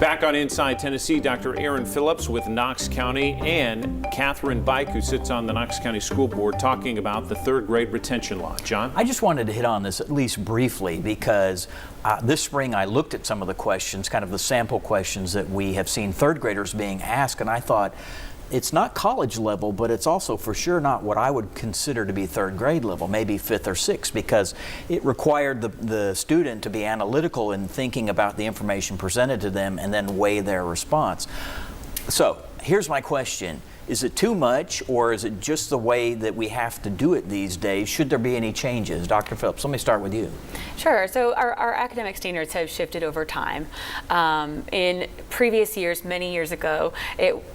Back on Inside Tennessee, Dr. Erin Phillips with Knox County and Katherine Bike, who sits on the Knox County School Board, talking about the third grade retention law. John? I just wanted to hit on this at least briefly because this spring I looked at some of the questions, kind of the sample questions that we have seen third graders being asked, and I thought, it's not college level, but it's also for sure not what I would consider to be third grade level, maybe fifth or sixth, because it required the student to be analytical in thinking about the information presented to them and then weigh their response. So here's my question. Is it too much, or is it just the way that we have to do it these days? Should there be any changes? Dr. Phillips, let me start with you. Sure. So our academic standards have shifted over time. In previous years, many years ago,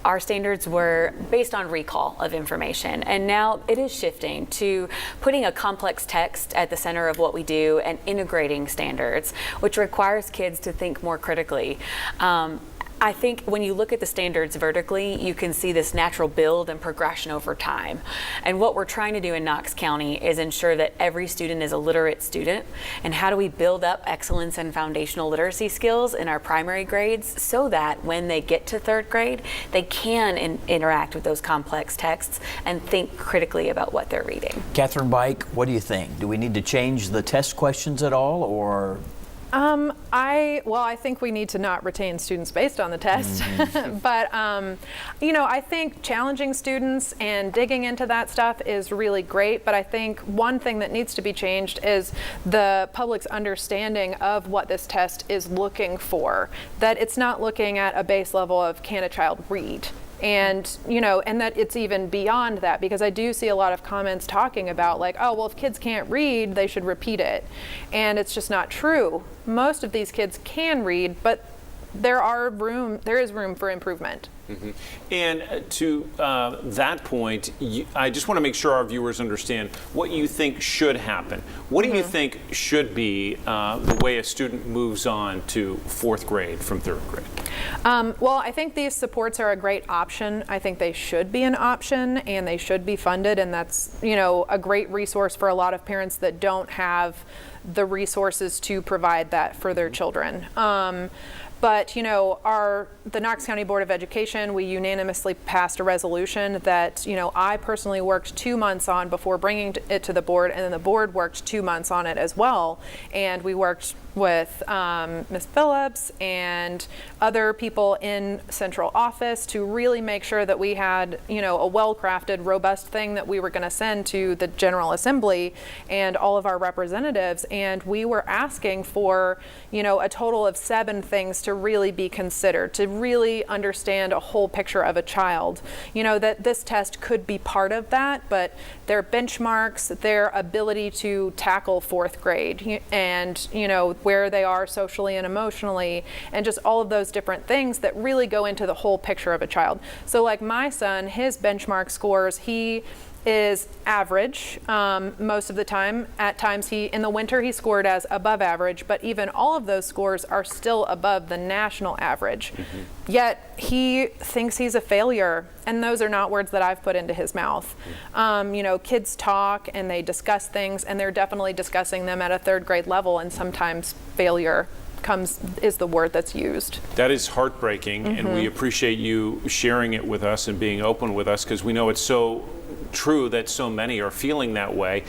our standards were based on recall of information, and now it is shifting to putting a complex text at the center of what we do and integrating standards, which requires kids to think more critically. I think when you look at the standards vertically, you can see this natural build and progression over time. And what we're trying to do in Knox County is ensure that every student is a literate student. And how do we build up excellence and foundational literacy skills in our primary grades so that when they get to third grade, they can interact with those complex texts and think critically about what they're reading. Katherine Bike, what do you think? Do we need to change the test questions at all, or? I think we need to not retain students based on the test, but I think challenging students and digging into that stuff is really great, but I think one thing that needs to be changed is the public's understanding of what this test is looking for, that it's not looking at a base level of can a child read. And that it's even beyond that, because I do see a lot of comments talking about like, oh, well, if kids can't read, they should repeat it. And it's just not true. Most of these kids can read, but there is room for improvement. Mm-hmm. And to that point, I just want to make sure our viewers understand what you think should happen. What do you think should be the way a student moves on to fourth grade from third grade? Well, I think these supports are a great option. I think they should be an option and they should be funded, and that's a great resource for a lot of parents that don't have the resources to provide that for their children. But the Knox County Board of Education, we unanimously passed a resolution that I personally worked 2 months on before bringing it to the board, and then the board worked 2 months on it as well. And we worked with Ms. Phillips and other people in central office to really make sure that we had a well-crafted, robust thing that we were going to send to the General Assembly and all of our representatives. And we were asking for a total of 7 things to really be considered, to really understand a whole picture of a child. That this test could be part of that, but their benchmarks, their ability to tackle fourth grade, and where they are socially and emotionally, and just all of those different things that really go into the whole picture of a child. So like my son, his benchmark scores, he is average most of the time. At times in the winter he scored as above average, but even all of those scores are still above the national average. Yet he thinks he's a failure, and those are not words that I've put into his mouth. Kids talk and they discuss things, and they're definitely discussing them at a third grade level, and sometimes failure is the word that's used. That is heartbreaking, and we appreciate you sharing it with us and being open with us, because we know it's so true that so many are feeling that way.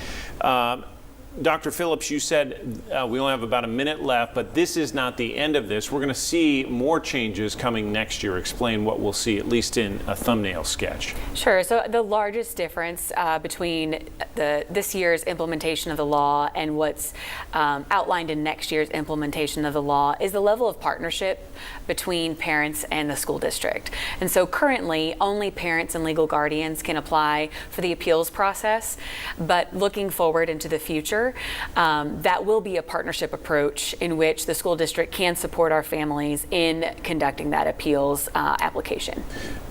Dr. Phillips, you said we only have about a minute left, but this is not the end of this. We're going to see more changes coming next year. Explain what we'll see, at least in a thumbnail sketch. Sure. So the largest difference between this year's implementation of the law and what's outlined in next year's implementation of the law is the level of partnership between parents and the school district. And so currently, only parents and legal guardians can apply for the appeals process, but looking forward into the future, that will be a partnership approach in which the school district can support our families in conducting that appeals application.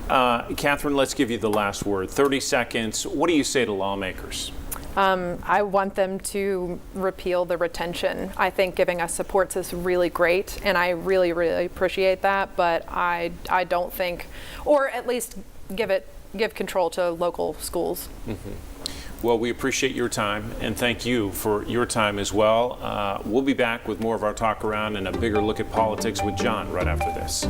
Katherine, let's give you the last word. 30 seconds. What do you say to lawmakers? I want them to repeal the retention. I think giving us supports is really great, and I really, really appreciate that, but I don't think, or at least give control to local schools. Well, we appreciate your time, and thank you for your time as well. We'll be back with more of our talk around and a bigger look at politics with John right after this.